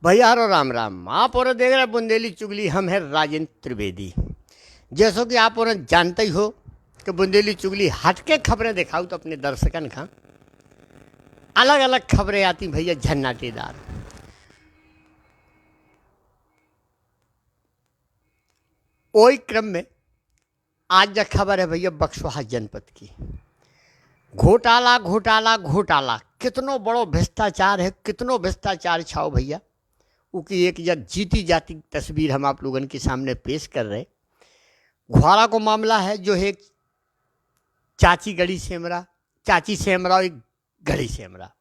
भैया हरो राम राम। आप और देख रहे बुंदेली चुगली, हम है राजेंद्र त्रिवेदी। जैसो कि आप और जानते ही हो कि बुंदेली चुगली हटके खबरें दिखाऊँ तो अपने दर्शकन का अलग अलग खबरें आती भैया, झन्नाटेदार। वही क्रम में आज जो खबर है भैया बक्सवाहा जनपद की, घोटाला घोटाला घोटाला, कितनो बड़ो भ्रष्टाचार है, कितनो भ्रष्टाचार छाओ भैया। उसकी एक जब जीती जाती तस्वीर हम आप लोगों के सामने पेश कर रहे। घुआड़ा को मामला है, जो है चाची गढ़ी सेमरा, चाची सेमरा और एक गढ़ी सेमरा।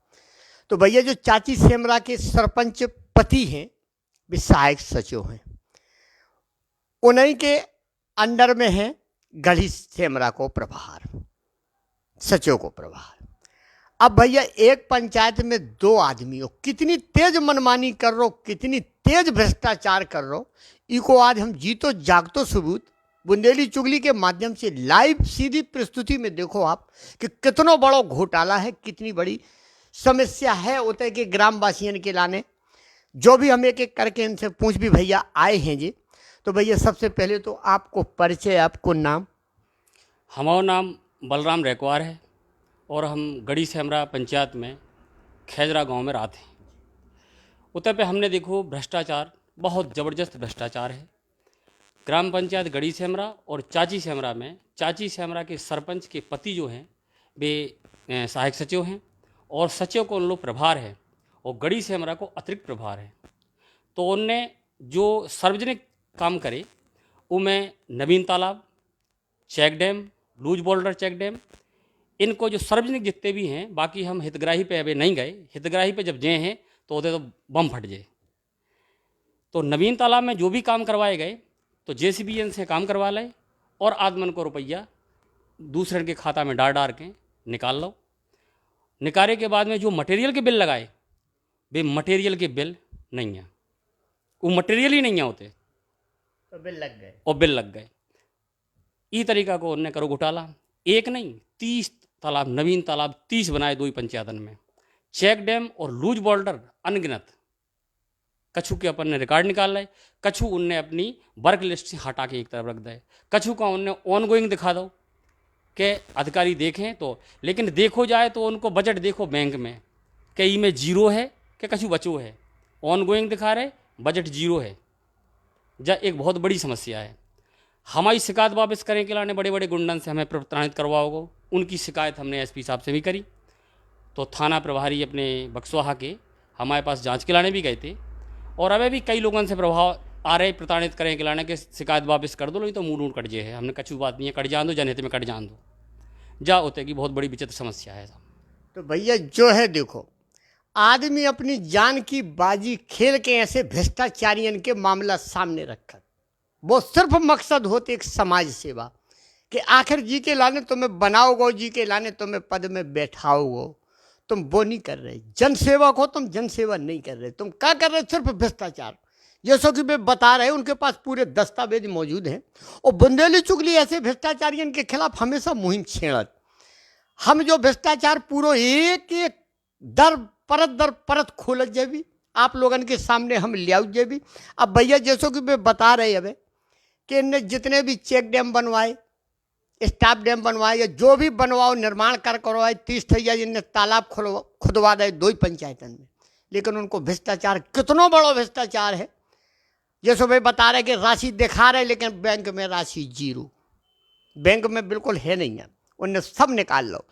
तो भैया जो चाची सेमरा के सरपंच पति हैं, वे सहायक सचिव हैं, उन्हीं के अंडर में है गढ़ी सेमरा को प्रभार, सचिव को प्रभार। अब भैया एक पंचायत में दो आदमी हो, कितनी तेज मनमानी कर रो, कितनी तेज भ्रष्टाचार कर रो, इको आज हम जीतो जागतो सबूत बुंदेली चुगली के माध्यम से लाइव सीधी प्रस्तुति में देखो आप कि कितनो बड़ो घोटाला है, कितनी बड़ी समस्या है उतर के ग्रामवासियों के लाने। जो भी हम एक एक करके इनसे पूछ भी भैया आए हैं जी। तो भैया सबसे पहले तो आपको परिचय, आपको नाम। हमारा नाम बलराम रेकवार है और हम गढ़ी सेमरा पंचायत में खैजरा गांव में रहते हैं। उतर पे हमने देखो भ्रष्टाचार, बहुत ज़बरदस्त भ्रष्टाचार है। ग्राम पंचायत गढ़ी सेमरा और चाची सेमरा में, चाची सेमरा के सरपंच के पति जो हैं वे सहायक सचिव हैं और सचिव को उन लोग प्रभार है और गढ़ी सेमरा को अतिरिक्त प्रभार है। तो उनने जो सार्वजनिक काम करे उनमें नवीन तालाब, check dam, loose boulder check dam, इनको जो सार्वजनिक जितने भी हैं, बाकी हम हितग्राही पे अभी नहीं गए। हितग्राही पे जब गए हैं तो उधर तो बम फट जाए। तो नवीन तालाब में जो भी काम करवाए गए तो JCBN से काम करवा लाए और आदमन को रुपया दूसरे के खाता में डाल डाल के निकाल लो। निकाले के बाद में जो मटेरियल के बिल लगाए, वे मटेरियल के बिल नहीं हैं, वो मटेरियल ही नहीं है होते, तो बिल लग गए और बिल लग गए। ई तरीका को उन्होंने करो घोटाला। एक नहीं 30 तालाब, नवीन तालाब 30 बनाए दो ही पंचायतन में। चेक डैम और लूज बॉर्डर अनगिनत। कछु के अपन ने रिकॉर्ड निकाल लाए, कछु उनने अपनी वर्क लिस्ट से हटा के एक तरफ रख दे, कछु का उनने ऑन गोइंग दिखा दो कि अधिकारी देखें तो। लेकिन देखो जाए तो उनको बजट देखो बैंक में कि ई में जीरो है कि कछु बचो है। ऑन गोइंग दिखा रहे, बजट जीरो है। जा एक बहुत बड़ी समस्या है। हमारी शिकायत वापस करें के लाने बड़े बड़े गुंडन से हमें प्रताड़ित करवाओगे, उनकी शिकायत हमने SP साहब से भी करी। तो थाना प्रभारी अपने बक्सवाहा के हमारे पास जांच के लाने भी गए थे और अभी भी कई लोगों से प्रभाव आ रहे प्रताड़ित करें के लाने के शिकायत वापस कर दो, नहीं तो मुँह कट जे है। हमने कछु बात नहीं है, कट जान दो, जनहित में कट जान दो। जा होते की बहुत बड़ी विचित्र समस्या है साहब। तो भैया जो है देखो, आदमी अपनी जान की बाजी खेल के ऐसे भ्रष्टाचारियन के मामला सामने रखकर, वो सिर्फ मकसद होते एक समाज सेवा कि आखिर जी के लाने तुम्हें बनाओगो, जी के लाने तुम्हें पद में बैठाओगो। तुम वो नहीं कर रहे, जनसेवक हो तुम, जनसेवा नहीं कर रहे, तुम क्या कर रहे, सिर्फ भ्रष्टाचार। जैसा कि वे बता रहे, उनके पास पूरे दस्तावेज मौजूद हैं। और बुंदेली चुगली ऐसे भ्रष्टाचारियन के खिलाफ हमेशा मुहिम छेड़त। हम जो भ्रष्टाचार पूरा एक एक दर परत खोलत जेबी, आप लोगन के सामने हम लियाऊ जेबी। अब भैया जैसो कि वे बता रहे अब कि इनने जितने भी चेक डैम बनवाए, स्टाफ डैम बनवाए या जो भी बनवाओ, निर्माण कर करवाए, 30 थैया इनने तालाब खुदवा दे दो ही पंचायतन में। लेकिन उनको भ्रष्टाचार, कितनो बड़ो भ्रष्टाचार है। जैसे वे बता रहे कि राशि दिखा रहे लेकिन बैंक में राशि जीरो, बैंक में बिल्कुल है नहीं है, उनने सब निकाल लो।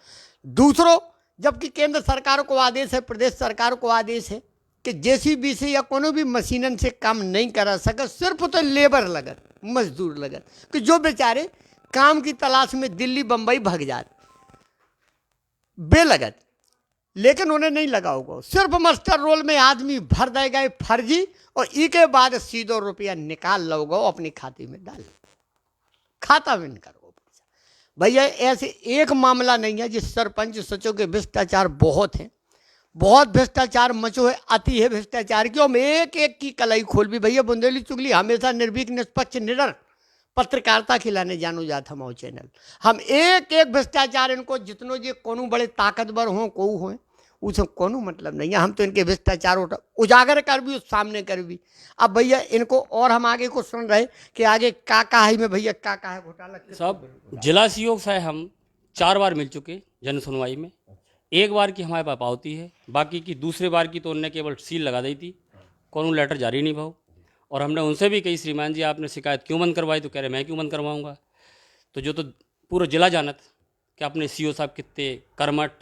दूसरों, जबकि केंद्र सरकार को आदेश है, प्रदेश सरकार को आदेश है कि JCB से या कोनो भी मशीनन से काम नहीं करा सके, सिर्फ तो लेबर लगत, मजदूर लगत, कि जो बेचारे काम की तलाश में दिल्ली बम्बई भाग जाते, बेलगत। लेकिन उन्हें नहीं लगा होगा, सिर्फ मास्टर रोल में आदमी भर दे गए फर्जी, और ई के बाद सीधो रुपया निकाल लोगे अपने खाते में डाल, खाता में नहीं करो। भैया ऐसे एक मामला नहीं है जिस सरपंच सचिव के भ्रष्टाचार बहुत हैं, बहुत भ्रष्टाचार मचो है, अति है भ्रष्टाचार की। हम एक एक की कलाई खोल भी भैया बुंदेली चुगली हमेशा निर्भीक, निष्पक्ष, निडर पत्रकारिता खिलाने जानो जात हमारे चैनल। हम एक एक भ्रष्टाचार इनको जितनो जे कोनो बड़े ताकतवर हों को हों, उसे कोनो मतलब नहीं है। हम तो इनके भ्रष्टाचार उजागर कर भी सामने कर भी। अब भैया इनको और हम आगे को सुन रहे कि आगे का है में भैया का है घोटाला। साहब जिला सीओ से हम 4 बार मिल चुके जन सुनवाई में। एक बार की हमारे पास पावती है, बाकी की दूसरे बार की तो उनने केवल सील लगा दी थी, कौन लेटर जारी नहीं भाव। और हमने उनसे भी कही श्रीमान जी आपने शिकायत क्यों बंद करवाई, तो कह रहे मैं क्यों बंद करवाऊँगा। तो जो तो पूरा जिला जानत कि अपने सीओ साहब कितने कर्मठ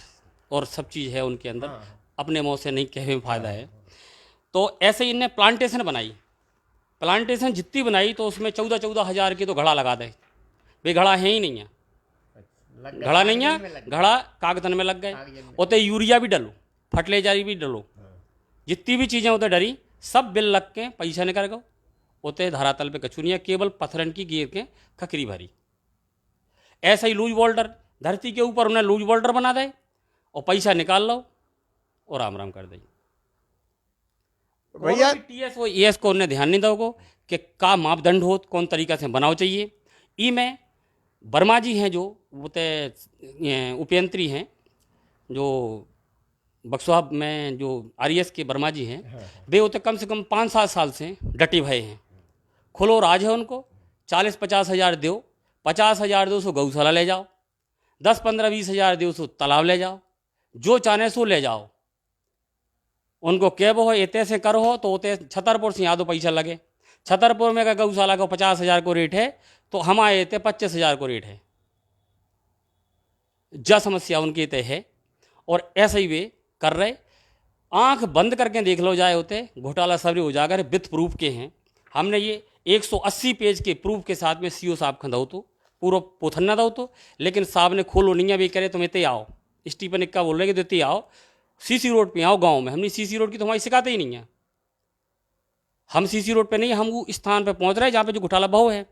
और सब चीज़ है उनके अंदर, अपने मुँह से नहीं कहे में फ़ायदा है। तो ऐसे ही इनने प्लांटेशन बनाई, प्लांटेशन जितनी बनाई तो उसमें 14-14 हज़ार के तो घड़ा लगा दे। भाई घड़ा है ही नहीं है, घड़ा नहीं है, घड़ा कागजन में लग गए। उतने यूरिया भी डलो, फर्टिलाइजर भी डलो, जितनी भी चीज़ें उतने डरी सब बिल लग के पैसा निकल गो। उतने धरातल पे कछु नहीं है, केवल पत्थरन की गिर के खकरी भरी। ऐसा ही लूज बोल्डर धरती के ऊपर उन्हें लूज बोल्डर बना दे और पैसा निकाल लो और राम राम कर दे। भैया टीएस वो एएस को उन्हें ध्यान नहीं दोगो कि का मापदंड हो, कौन तरीका से बनाओ चाहिए। ई में वर्मा जी हैं जो वो उपयंत्री हैं, जो बक्सवा में जो आरएस के वर्मा जी हैं, वे उते कम से कम 5-7 साल से डटे भये हैं। खुलो राज है उनको, 40-50 हज़ार दो, 50 हज़ार दो सो गौशाला ले जाओ, 10-15-20 हज़ार दो सो तालाब ले जाओ, जो चाहे सो ले जाओ। उनको कैब हो एते से कर हो तो उते छतरपुर से यहाँ तो पैसा लगे। छतरपुर में का गौशाला को 50 हज़ार को रेट है, तो हमारे एते 25 हज़ार को रेट है। जा समस्या उनकी तय है और ऐसे ही वे कर रहे। आंख बंद करके देख लो जाए होते घोटाला सबरे उजागर विथ प्रूफ के हैं। हमने ये 180 पेज के प्रूफ के साथ में सीओ साहब खंदाओ तो पूरा पोथन्ना दो तो, लेकिन साहब ने खोलो नहीं भी करे तुम इतने आओ। स्टीफन इक्का बोल रहे कि देते आओ सीसी रोड पे आओ गांव में। हमने सीसी रोड की तो हमारी शिकायत ही नहीं है। हम सीसी रोड पे नहीं, हम वो स्थान पे पहुंच रहे जहाँ पे जो घोटाला भाव है।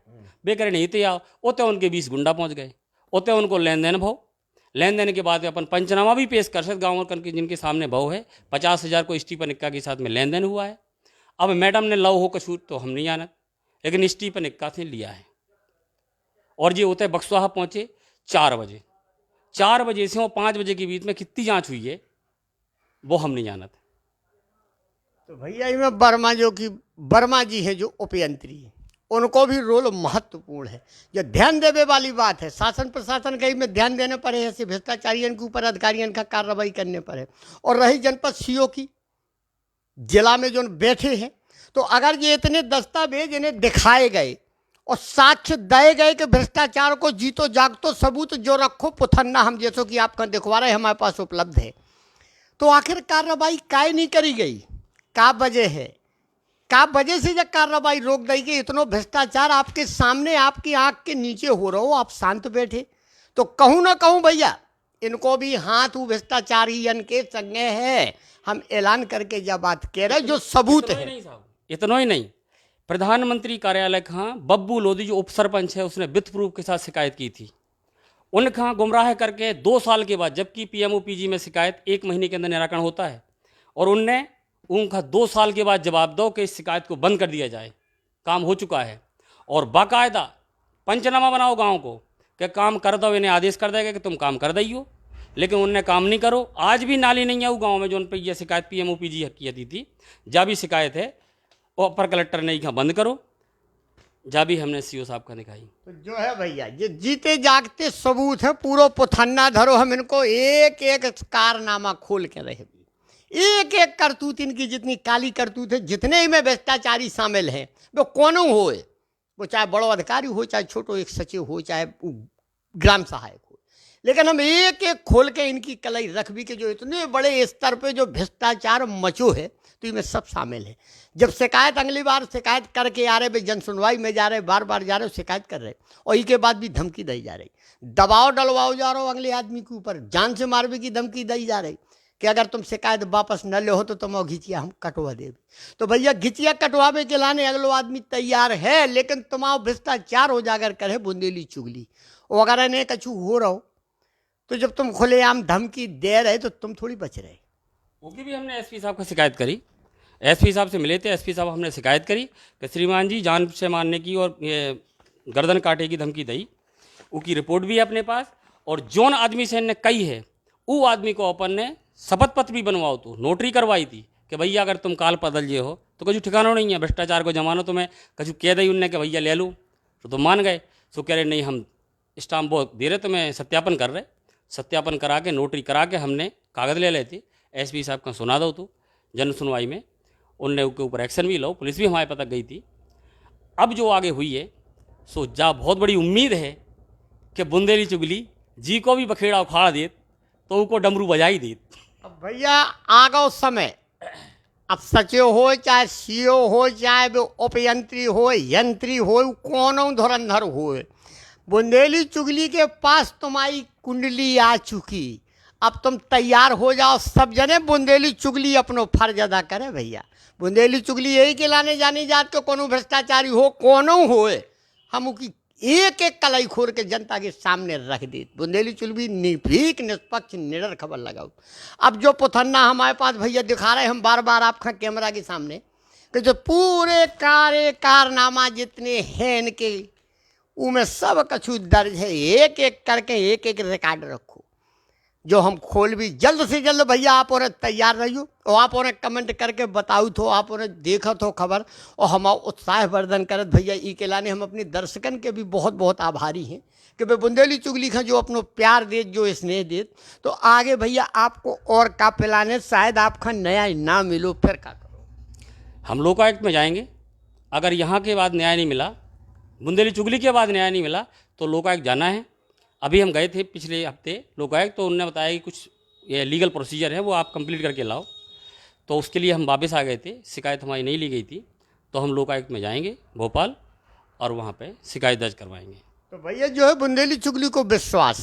बेकरे नहीं थे आओ, ओते उनके 20 गुंडा पहुंच गए, ओते उनको लेन देन भाव। लेन देन के बाद अपन पंचनामा भी पेश कर सकते गाँव के जिनके सामने भाव है। 50 हज़ार को स्टीफन इक्का के साथ में लेन देन हुआ है। अब मैडम ने लव हो कसूर तो हम नहीं जानत, लेकिन स्टीफन इक्का से लिया है। और ये होते बक्सवा पहुंचे 4 बजे, 4 बजे से वो 5 बजे के बीच में कितनी जांच हुई है वो हम नहीं जानत। तो भैया इनमें वर्मा जी है जो उपयंत्री है, उनको भी रोल महत्वपूर्ण है। जो ध्यान देने वाली बात है, शासन प्रशासन कहीं में ध्यान देने पर है, ऐसे भ्रष्टाचारियों के ऊपर अधिकारियों का कार्रवाई करने पर है। और रही जनपद सीओ की, जिला में जो बैठे हैं, तो अगर ये इतने दस्तावेज इन्हें दिखाए गए और साक्ष्य दिए गए कि भ्रष्टाचार को जीतो जागतो सबूत जो रखो पुथन्ना हम जैसो कि आप दिखवा रहे हमारे पास उपलब्ध है, तो आखिर कार्रवाई काहे नहीं करी गई? का वजह है, का वजह से जब कार्रवाई रोक दी कि इतना भ्रष्टाचार आपके सामने आपकी आंख के नीचे हो रहा हो, आप शांत बैठे? तो कहूँ ना कहूँ भैया इनको भी हाथ वो भ्रष्टाचारियन के संगे है। हम ऐलान करके जब बात कह रहे जो सबूत है, इतना ही नहीं, प्रधानमंत्री कार्यालय का बब्बू लोधी जो उप सरपंच है उसने विथ प्रूफ के साथ शिकायत की थी। उनका गुमराह करके 2 साल के बाद, जबकि पीएमओपीजी में शिकायत 1 महीने के अंदर निराकरण होता है, और उनने उनका 2 साल के बाद जवाब दो कि इस शिकायत को बंद कर दिया जाए, काम हो चुका है। और बाकायदा पंचनामा बनाओ गांव को कि काम कर दो, इन्हें आदेश कर देगा कि तुम काम कर दियो, लेकिन उनने काम नहीं करो। आज भी नाली नहीं है वो गांव में जो उन पर यह शिकायत पीएमओपीजी की थी, जहाँ भी शिकायत है वो अपर कलेक्टर ने कहा बंद करो, जहाँ भी हमने सीओ साहब का दिखाई। तो जो है भैया ये जीते जागते सबूत है, पूरा पुथन्ना धरो। हम इनको एक एक कारनामा खोल के रहे, एक एक करतूत इनकी जितनी काली करतूत है, जितने ही में भ्रष्टाचारी शामिल हैं, वो कौन हो, वो चाहे बड़ो अधिकारी हो, चाहे छोटो एक सचिव हो, चाहे ग्राम सहायक हो, लेकिन हम एक एक खोल के इनकी कलई रख भी कि जो इतने बड़े स्तर पे जो भ्रष्टाचार मचो है, तो इनमें सब शामिल है। जब शिकायत अगली बार शिकायत करके आ रहे, जन सुनवाई में जा रहे, बार बार जा रहे, शिकायत कर रहे, और इसके बाद भी धमकी दी जा रही, दबाव डलवाओ जा रहा हो अगले आदमी के ऊपर, जान से मारने की धमकी दी जा रही कि अगर तुम शिकायत वापस न ले हो तो तुम घिचिया हम कटवा दे। तो भैया घिचिया कटवावे के लाने अगलो आदमी तैयार है, लेकिन तुम्हारा भ्रष्टाचार उजागर करे बुंदेली चुगली, और अगर इन्हें कछु हो रहा हो तो जब तुम खुलेआम धमकी दे रहे तो तुम थोड़ी बच रहे। ओके भी हमने एसपी साहब को शिकायत करी, एसपी साहब से मिले थे, एसपी साहब हमने शिकायत करी कि श्रीमान जी जान से मारने की और ये गर्दन काटे की धमकी दी, उसकी रिपोर्ट भी है अपने पास, और जोन आदमी से इन्हें कही है वो आदमी को अपन ने शपथ पत्र भी बनवाओ, तो नोटरी करवाई थी कि भैया अगर तुम काल बदल जे हो तो कछु ठिकाना नहीं है, भ्रष्टाचार को जमानो तुम्हें कछु कह दी उनने कि भैया ले लूँ, तो तुम मान गए। तो कह रहे नहीं हम स्टाम्प वो दे रहे तुम्हें, सत्यापन कर रहे, सत्यापन करा के नोटरी करा के हमने कागज़ ले लेते, एसपी साहब का सुना दो तो जन सुनवाई में उनने उसके ऊपर एक्शन भी लो, पुलिस भी हमारे तक गई थी। अब जो आगे हुई है सो जा बहुत बड़ी उम्मीद है कि बुंदेली चुगली जी को भी बखेड़ा उखाड़ देत तो उनको डमरू बजाई देत। अब भैया आ गो समय, अब सचिव हो चाहे सीओ हो चाहे वो उपयंत्री हो यंत्री हो कोनो धुरंधर हो, बुंदेली चुगली के पास तुम्हारी कुंडली आ चुकी। अब तुम तैयार हो जाओ, सब जने बुंदेली चुगली अपनो फर्ज अदा करे। भैया बुंदेली चुगली यही के लाने जानी जात के कोनो भ्रष्टाचारी हो कोनो हो, हम उसकी एक एक कलाई खोर के जनता के सामने रख दी। बुंदेली चुगली निर्भीक निष्पक्ष निडर खबर लगाओ। अब जो पुथन्ना हमारे पास भैया दिखा रहे हम बार बार आपका कैमरा के सामने कि जो पूरे कारनामा जितने हैं इनके उनमें सब कछु दर्ज है, एक एक करके एक एक रिकॉर्ड रखो जो हम खोल भी जल्द से जल्द। भैया आप और तैयार रहियो और आप और कमेंट करके बताऊ तो आप और देखत हो खबर और हम उत्साह वर्धन करत। भैया ई के लाने हम अपने दर्शकन के भी बहुत बहुत आभारी हैं कि वे बुंदेली चुगली का जो अपनो प्यार देत जो स्नेह देत। तो आगे भैया आपको और का पिलाने शायद आपका नया इनाम मिलो, फिर क्या करो? हम लोकायुक्त में जाएंगे, अगर यहाँ के बाद न्याय नहीं मिला, बुंदेली चुगली के बाद न्याय नहीं मिला तो लोकायुक्त जाना है। अभी हम गए थे पिछले हफ्ते लोकायुक्त, तो उन्होंने बताया कि कुछ ये लीगल प्रोसीजर है वो आप कंप्लीट करके लाओ, तो उसके लिए हम वापस आ गए थे। शिकायत हमारी नहीं ली गई थी, तो हम लोकायुक्त में जाएंगे भोपाल और वहाँ पे शिकायत दर्ज करवाएंगे। तो भैया जो है बुंदेली चुगली को विश्वास,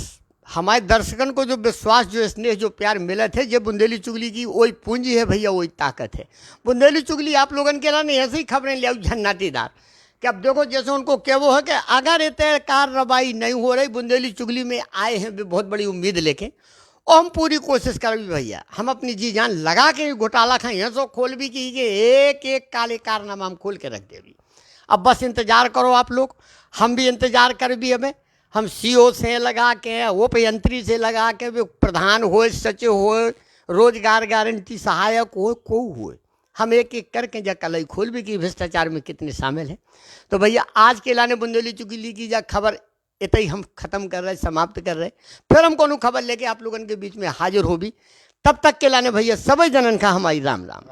हमारे दर्शकन को जो विश्वास जो स्नेह जो प्यार मिले थे, जो बुंदेली चुगली की वही पूंजी है भैया, वही ताकत है। बुंदेली चुगली आप लोगन के ना ऐसे ही खबरें ले झन्नाटीदार कि अब देखो जैसे उनको क्या वो है कि अगर इतने कार्रवाई नहीं हो रही, बुंदेली चुगली में आए हैं बहुत बड़ी उम्मीद लेके, और हम पूरी कोशिश कर भी भैया, हम अपनी जी जान लगा के घोटाला खाएँ हैं सो खोल भी की एक एक काले कारनामा हम खोल के रख दे भी। अब बस इंतज़ार करो आप लोग, हम भी इंतज़ार कर भी। हमें हम सीओ से लगा के उपयंत्री से लगा के प्रधान हो सचिव हो रोजगार गारंटी सहायक हो को हुए, हम एक एक करके जा कलई खोल भी कि भ्रष्टाचार में कितने शामिल हैं। तो भैया आज के लाने बुंदेली चुगली की जा खबर इतना ही हम ख़त्म कर रहे, समाप्त कर रहे। फिर हम कोनो खबर लेके आप लोगों के बीच में हाजिर हो भी, तब तक के लाने भैया सभी जनन का हमारी राम राम।